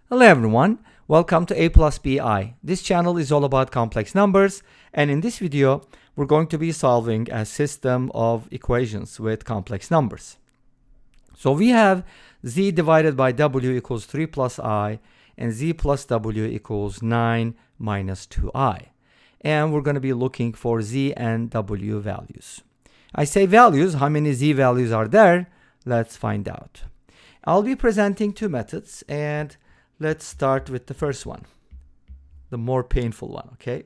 Hello everyone, welcome to A plus BI. This channel is all about complex numbers, and in this video we're going to be solving a system of equations with complex numbers. So we have z divided by w equals 3 plus I and z plus w equals 9 minus 2i. And we're going to be looking for z and w values. I say values, how many z values are there? Let's find out. I'll be presenting two methods, and let's start with the first one, the more painful one, okay?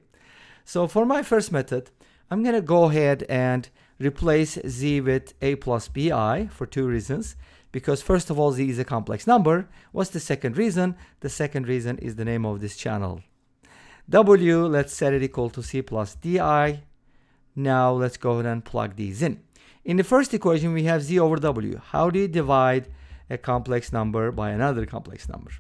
So for my first method, I'm going to go ahead and replace z with a plus bi for two reasons. Because first of all, z is a complex number. What's the second reason? The second reason is the name of this channel. W, let's set it equal to c plus di. Now let's go ahead and plug these in. In the first equation, we have z over w. How do you divide a complex number by another complex number?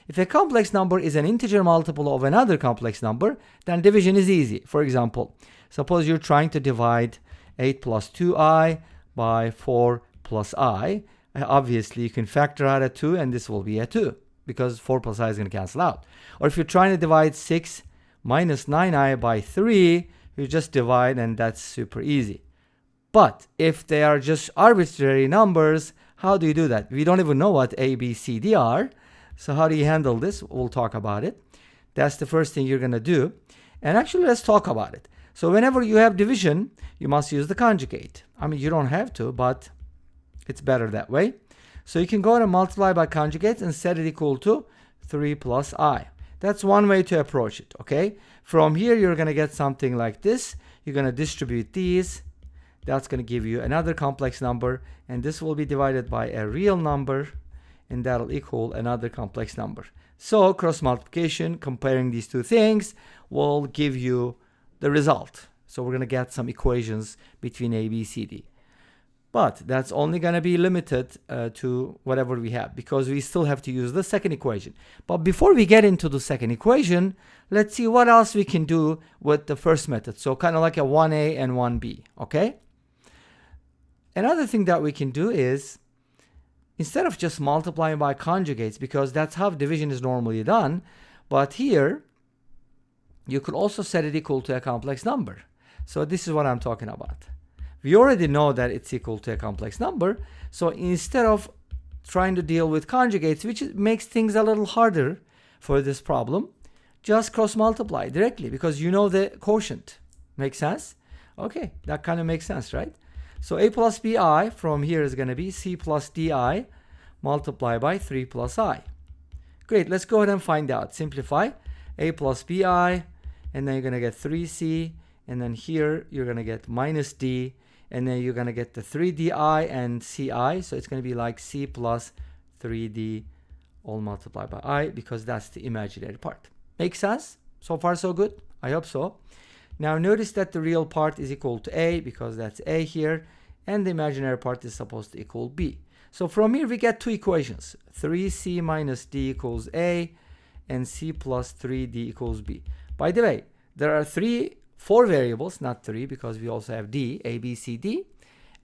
If a complex number is an integer multiple of another complex number, then division is easy. For example, suppose you're trying to divide 8 plus 2i by 4 plus i. Obviously, you can factor out a 2, and this will be a 2, because 4 plus i is going to cancel out. Or if you're trying to divide 6 minus 9i by 3, you just divide, and that's super easy. But if they are just arbitrary numbers, how do you do that? We don't even know what a, b, c, d are. So how do you handle this? We'll talk about it. That's the first thing you're going to do. And actually, let's talk about it. So whenever you have division, you must use the conjugate. I mean, you don't have to, but it's better that way. So you can go ahead and multiply by conjugates and set it equal to 3 plus I. That's one way to approach it, okay? From here, you're going to get something like this. You're going to distribute these. That's going to give you another complex number. And this will be divided by a real number, and that'll equal another complex number. So cross multiplication, comparing these two things, will give you the result. So we're going to get some equations between a, b, c, d. But that's only going to be limited to whatever we have, because we still have to use the second equation. But before we get into the second equation, let's see what else we can do with the first method. So kind of like a 1a and 1b, okay? Another thing that we can do is, instead of just multiplying by conjugates, because that's how division is normally done, but here, you could also set it equal to a complex number. So this is what I'm talking about. We already know that it's equal to a complex number. So instead of trying to deal with conjugates, which makes things a little harder for this problem, just cross multiply directly, because you know the quotient. Make sense? Okay, that kind of makes sense, right? So a plus bi from here is going to be c plus di multiplied by 3 plus I. Great, let's go ahead and find out. Simplify a plus bi, and then you're going to get 3c, and then here you're going to get minus d, and then you're going to get the 3di and ci, so it's going to be like c plus 3d all multiplied by I, because that's the imaginary part. Make sense? So far so good? I hope so. Now notice that the real part is equal to a, because that's a here, and the imaginary part is supposed to equal b. So from here we get two equations. 3c minus d equals a, and c plus 3d equals b. By the way, there are four variables, not three, because we also have d, a, b, c, d.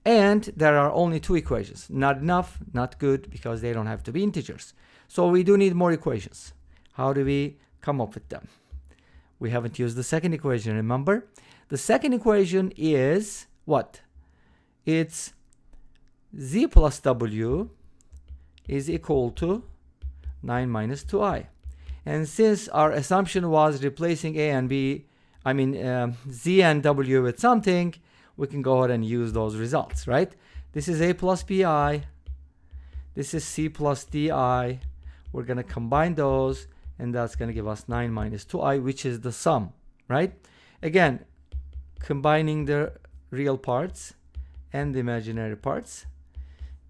And there are only two equations. Not enough, not good, because they don't have to be integers. So we do need more equations. How do we come up with them? We haven't used the second equation, remember? The second equation is what? It's z plus w is equal to 9 minus 2i. And since our assumption was replacing a and b, z and w with something, we can go ahead and use those results, right? This is a plus bi. This is c plus di. We're going to combine those, and that's going to give us 9 minus 2i, which is the sum, right? Again, combining the real parts and the imaginary parts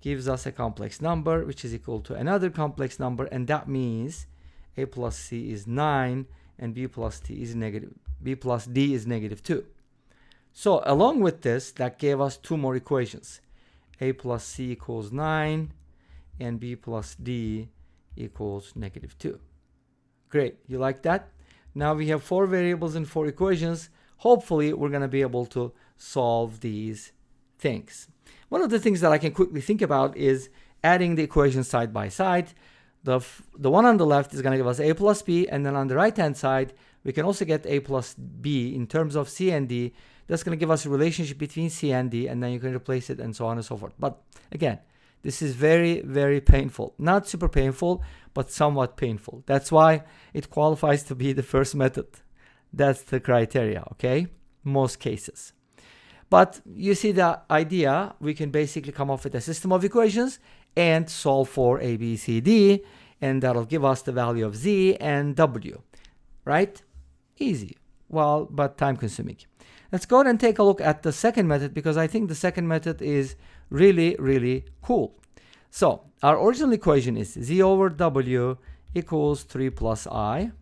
gives us a complex number, which is equal to another complex number, and that means a plus c is 9, and b plus d is negative 2. So along with this, that gave us two more equations. A plus c equals 9, and b plus d equals negative 2. Great, you like that? Now we have four variables and four equations. Hopefully we're going to be able to solve these things. One of the things that I can quickly think about is adding the equations side by side. The one on the left is going to give us a plus b, and then on the right hand side we can also get a plus b in terms of c and d. That's going to give us a relationship between c and d, and then you can replace it and so on and so forth. But again, this is very, very painful. Not super painful, but somewhat painful. That's why it qualifies to be the first method. That's the criteria, okay? Most cases. But you see the idea. We can basically come up with a system of equations and solve for a, b, c, d, and that'll give us the value of z and w, right? Easy. Well, but time consuming. Let's go ahead and take a look at the second method, because I think the second method is really, really cool. So our original equation is z over w equals 3 plus I.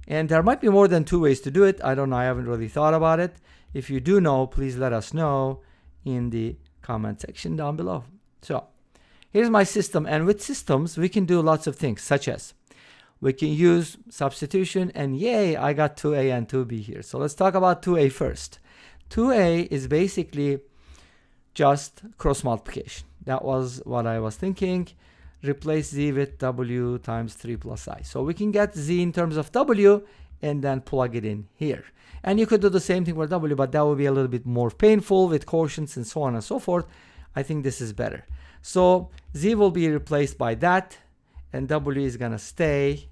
And there might be more than two ways to do it. I don't know. I haven't really thought about it. If you do know, please let us know in the comment section down below. So here's my system. And with systems, we can do lots of things, such as we can use substitution, and yay, I got 2a and 2b here. So let's talk about 2a first. 2a is basically just cross multiplication. That was what I was thinking. Replace z with w times 3 plus I. So we can get z in terms of w and then plug it in here. And you could do the same thing for w, but that would be a little bit more painful with quotients and so on and so forth. I think this is better. So z will be replaced by that, and w is going to stay,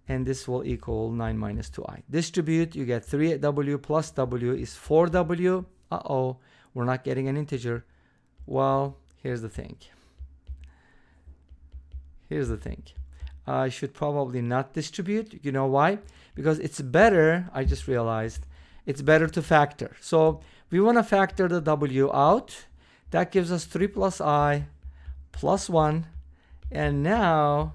and this will equal 9 minus 2i. Distribute, you get 3w plus w is 4w. Uh-oh, we're not getting an integer. Well, here's the thing. Here's the thing. I should probably not distribute. You know why? Because it's better, I just realized, it's better to factor. So we want to factor the w out. That gives us 3 plus I plus 1. And now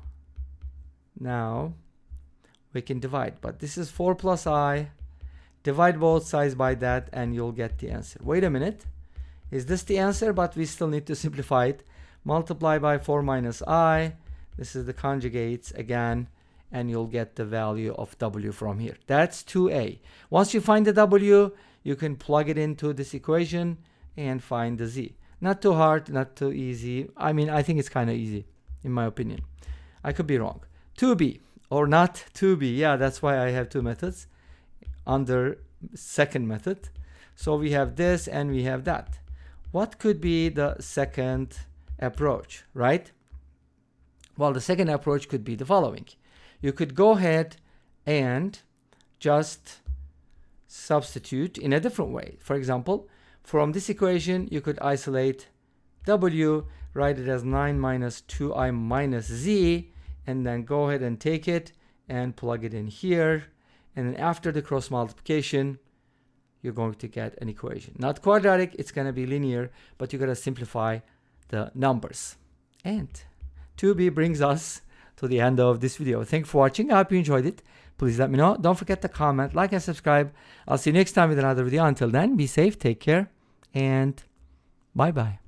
we can divide. But this is 4 plus I. Divide both sides by that and you'll get the answer. Wait a minute. Is this the answer? But we still need to simplify it. Multiply by 4 minus I. This is the conjugates again, and you'll get the value of w from here. That's 2a. Once you find the w, you can plug it into this equation and find the z. Not too hard, not too easy. I mean, I think it's kind of easy, in my opinion. I could be wrong. 2b, or not 2b. Yeah, that's why I have two methods under second method. So we have this and we have that. What could be the second approach, right? Well, the second approach could be the following. You could go ahead and just substitute in a different way. For example, from this equation, you could isolate w, write it as 9 minus 2i minus z, and then go ahead and take it and plug it in here. And then after the cross multiplication, you're going to get an equation. Not quadratic, it's going to be linear, but you got to simplify the numbers. And 2b brings us to the end of this video. Thank you for watching. I hope you enjoyed it. Please let me know. Don't forget to comment, like, and subscribe. I'll see you next time with another video. Until then, be safe, take care, and bye-bye.